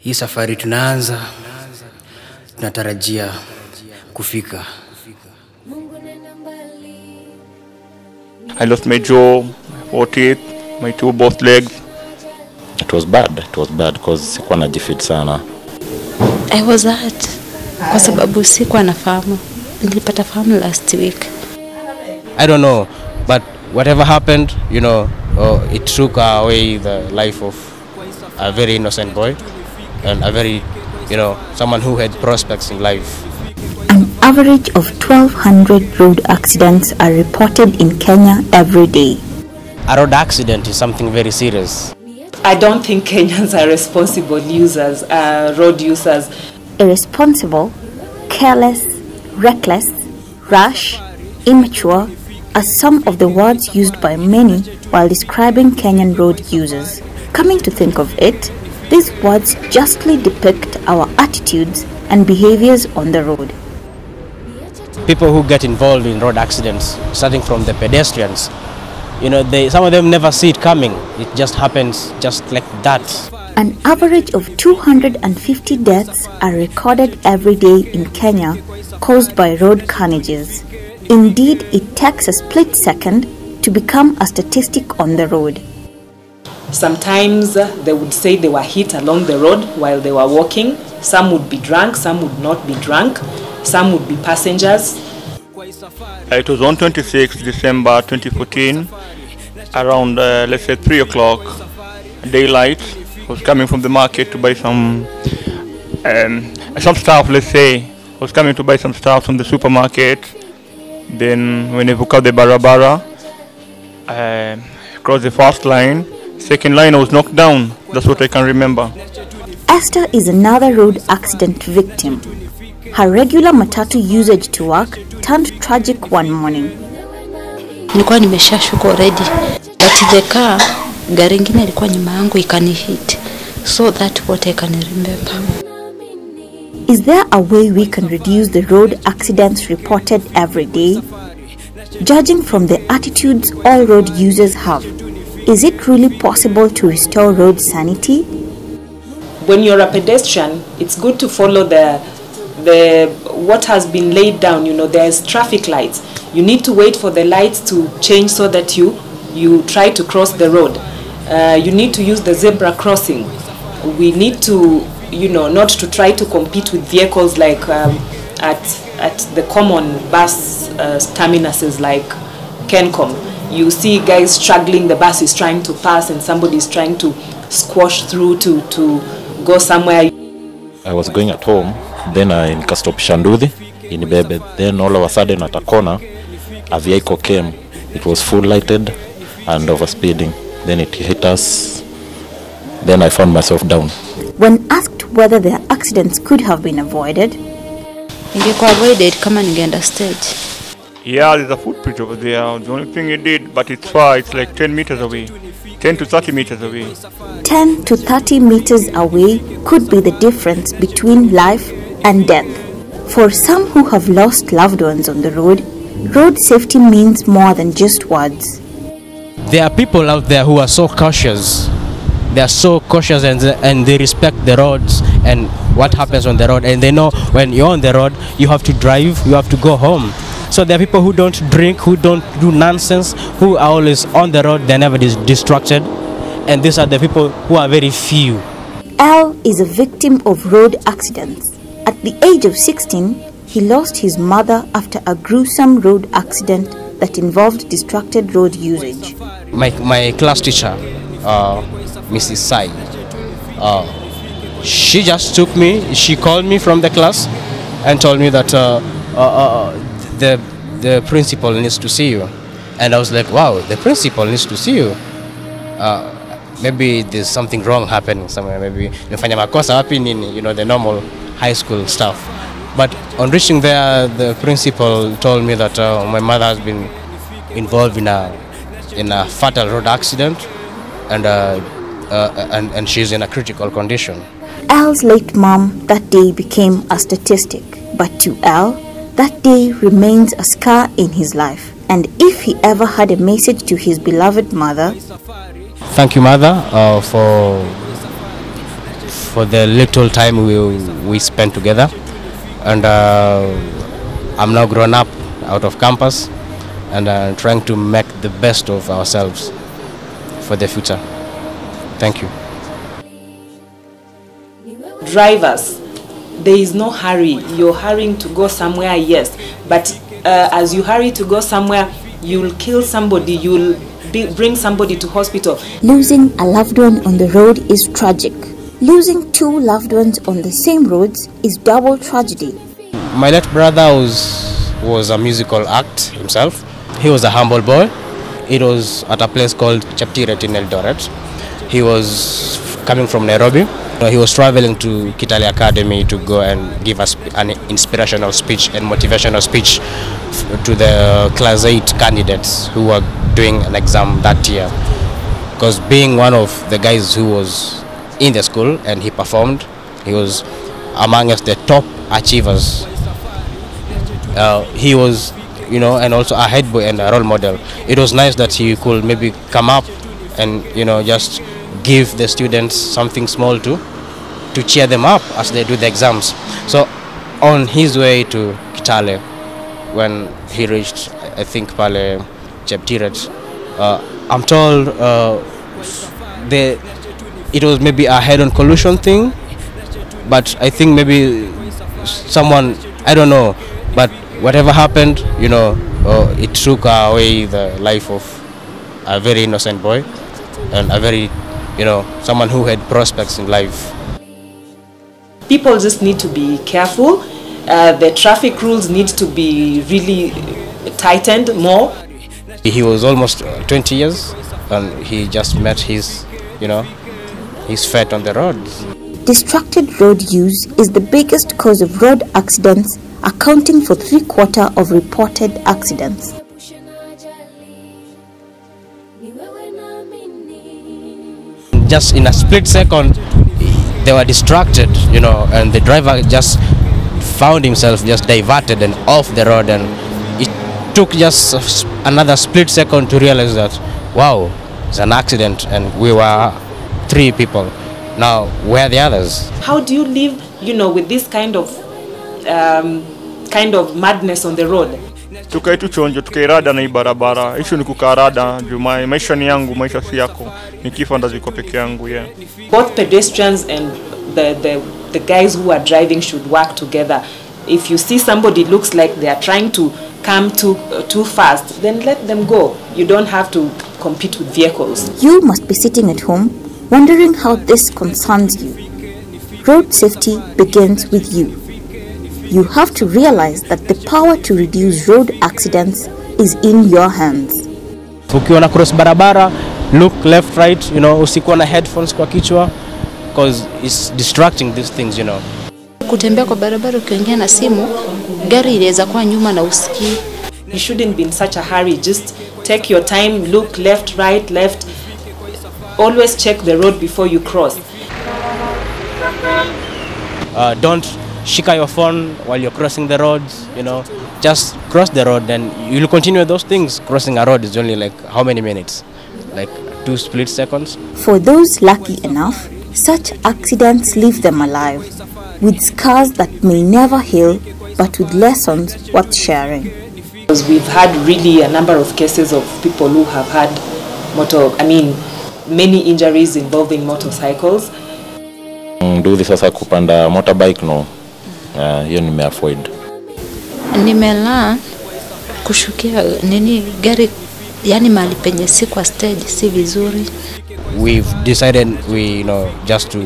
Hii safari tunaanza, tunatarajia kufika. I lost my jaw, my teeth, my both legs. It was bad because sikuwa najifit sana. I was hurt kwa sababu sikuwa nafahamu. Nilipata fahamu last week. I don't know, but whatever happened, it took away the life of a very innocent boy and a very, someone who had prospects in life. An average of 1,200 road accidents are reported in Kenya every day. A road accident is something very serious. I don't think Kenyans are responsible users, road users. Irresponsible, careless, reckless, rash, immature are some of the words used by many while describing Kenyan road users. Coming to think of it, these words justly depict our attitudes and behaviors on the road. People who get involved in road accidents, starting from the pedestrians, some of them never see it coming. It just happens just like that. An average of 250 deaths are recorded every day in Kenya caused by road carnages. Indeed, it takes a split second to become a statistic on the road. Sometimes they would say they were hit along the road while they were walking. Some would be drunk, some would not be drunk, some would be passengers. It was on 26 December 2014, around let's say 3 o'clock, daylight. I was coming from the market to buy some stuff, let's say. I was coming to buy some stuff from the supermarket. Then when I woke up the barabara, across the first line, second line I was knocked down. That's what I can remember. Esther is another road accident victim. Her regular matatu usage to work turned tragic one morning. Nilikuwa nimeshashuka already, but the car, gari ingine ilikuwa nyuma yangu ikanihit. So that's what I can remember. Is there a way we can reduce the road accidents reported every day? Judging from the attitudes all road users have, is it really possible to restore road sanity? When you're a pedestrian, it's good to follow what has been laid down. There's traffic lights. You need to wait for the lights to change so that you try to cross the road. You need to use the zebra crossing. We need to, not to try to compete with vehicles like at the common bus terminuses like Kencom. You see guys struggling, the bus is trying to pass and somebody is trying to squash through to go somewhere. I was going at home, then I stop Shanduthi in Bebe. Then all of a sudden at a corner, a vehicle came. It was full lighted and overspeeding. Then it hit us. Then I found myself down. When asked whether the accidents could have been avoided, Ingekuwa avoided kama ningeenda stage. Yeah, there's a footprint over there. The only thing it did, but it's far, it's like 10 meters away. 10 to 30 meters away. 10 to 30 meters away could be the difference between life and death. For some who have lost loved ones on the road safety means more than just words. There are people out there who are so cautious. They are so cautious and they respect the roads and what happens on the road. And they know when you're on the road, you have to drive, you have to go home. So there are people who don't drink, who don't do nonsense, who are always on the road, they're never distracted. And these are the people who are very few. Al is a victim of road accidents. At the age of 16, he lost his mother after a gruesome road accident that involved distracted road usage. My class teacher, Mrs. Sai, she just took me, she called me from the class and told me that the principal needs to see you. And I was like, wow, the principal needs to see you. Maybe there's something wrong happening somewhere. Maybe nifanya makosa wapi nini, the normal high school stuff. But on reaching there, the principal told me that my mother has been involved in a fatal road accident, and she's in a critical condition. Al's late mom that day became a statistic, but to Al, that day remains a scar in his life. And if he ever had a message to his beloved mother, thank you, Mother, for the little time we spent together, and I'm now grown up out of campus, and trying to make the best of ourselves for the future. Thank you. Drivers, there is no hurry. You're hurrying to go somewhere, yes, but as you hurry to go somewhere, you'll kill somebody, you'll bring somebody to hospital. Losing a loved one on the road is tragic. Losing two loved ones on the same roads is double tragedy. My late brother was a musical act himself. He was a humble boy. It was at a place called Cheptiret in Eldoret. He was coming from Nairobi. He was traveling to Kitale Academy to go and give us an inspirational speech and motivational speech to the class 8 candidates who were doing an exam that year. Because being one of the guys who was in the school and he performed, he was among us the top achievers. He was, and also a head boy and a role model. It was nice that he could maybe come up and, just give the students something small to cheer them up as they do the exams. So on his way to Kitale, when he reached, I think, Pale Cheptiret, I'm told it was maybe a head-on collision thing, but I think maybe someone, I don't know, but whatever happened, it took away the life of a very innocent boy and a very, someone who had prospects in life. People just need to be careful. The traffic rules need to be really tightened more. He was almost 20 years and he just met his, his fate on the roads. Distracted road use is the biggest cause of road accidents, accounting for 3/4 of reported accidents. Just in a split second, they were distracted, and the driver just found himself just diverted and off the road, and it took just another split second to realize that, wow, it's an accident, and we were 3 people. Now, where are the others? How do you live, with this kind of madness on the road? Tukae tu chonjo, tukairada na hii barabara. Issue ni kukarada, juu maisha ni yangu, maisha si yako. Nikifa ndaziko peke yangu, yeah. Both pedestrians and the guys who are driving should work together. If you see somebody looks like they are trying to come too fast, then let them go. You don't have to compete with vehicles. You must be sitting at home wondering how this concerns you. Road safety begins with you. You have to realize that the power to reduce road accidents is in your hands. Ukiona cross barabara, look left, right, usikuwa na headphones kwa kichwa, because it's distracting these things, Kutembea kwa barabara ukiongea na simu, gari inaweza kuwa nyuma na usikii. You shouldn't be in such a hurry. Just take your time, look left, right, left. Always check the road before you cross. Don't shika your phone while you're crossing the roads, just cross the road and you'll continue those things. Crossing a road is only like how many minutes? Like 2 split seconds. For those lucky enough, such accidents leave them alive, with scars that may never heal, but with lessons worth sharing. Because we've had really a number of cases of people who have had many injuries involving motorcycles. Nduthi sasa kupanda motorbike no, hiyo nimeavoid. Nimelearn kushukia gari, yani mahali penye si kwa stage si vizuri. We've decided just to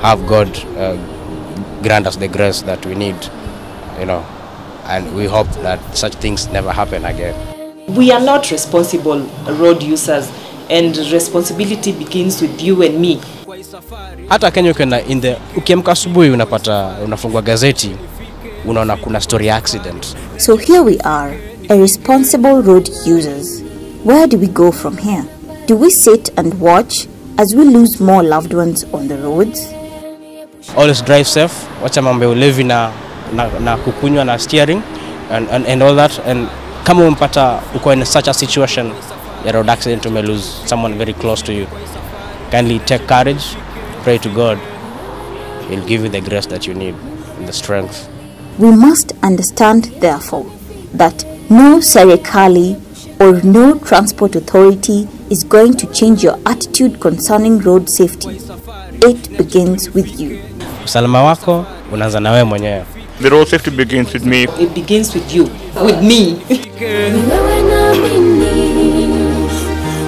have God grant us the grace that we need, and we hope that such things never happen again. We are not responsible road users, and responsibility begins with you and me. Hata Kenya ukiamka asubuhi unafungua gazeti, unaona kuna story accident. So here we are, irresponsible road users. Where do we go from here? Do we sit and watch as we lose more loved ones on the roads? Always drive safe. Wacha mambo ya ulevi na kukunywa na steering and all that. And kama umpata uko in such a situation, a road accident, you may lose someone very close to you. Kindly take courage, pray to God, He'll give you the grace that you need and the strength. We must understand, therefore, that no serikali or no transport authority is going to change your attitude concerning road safety. It begins with you. Usalama wako unaanza na wewe mwenyewe. The road safety begins with me. It begins with you, with me.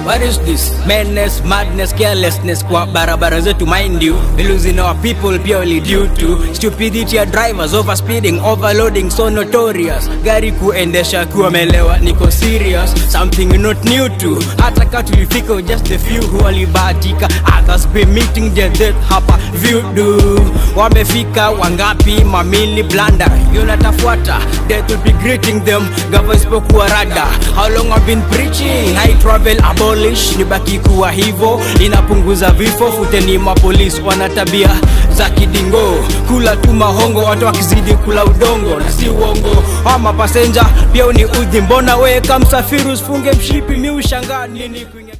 What is this? Madness, madness, carelessness kwa barabara zetu, mind you. We're losing our people purely due to stupidity of drivers, overspeeding, overloading, so notorious. Gari kuendesha kuwa melewa, niko serious. Something not new to. Hata kama tulifika just a few who walibahatika. Others be meeting their death hapa voodoo. Wamefika wangapi mamili blanda. Yonatafuata, death will be greeting them. Gava isipokuwa rada. How long I've been preaching? I travel about nibaki kuwa hivo, inapunguza vifo. Futeni mapolisi wanatabia za kidingo, kula tu mahongo, watu wakizidi kula udongo na si uongo. Ama passenger pia ni udhi, mbona wewe kama msafiri usifunge mshipi? Mi ushangaa nini kuingia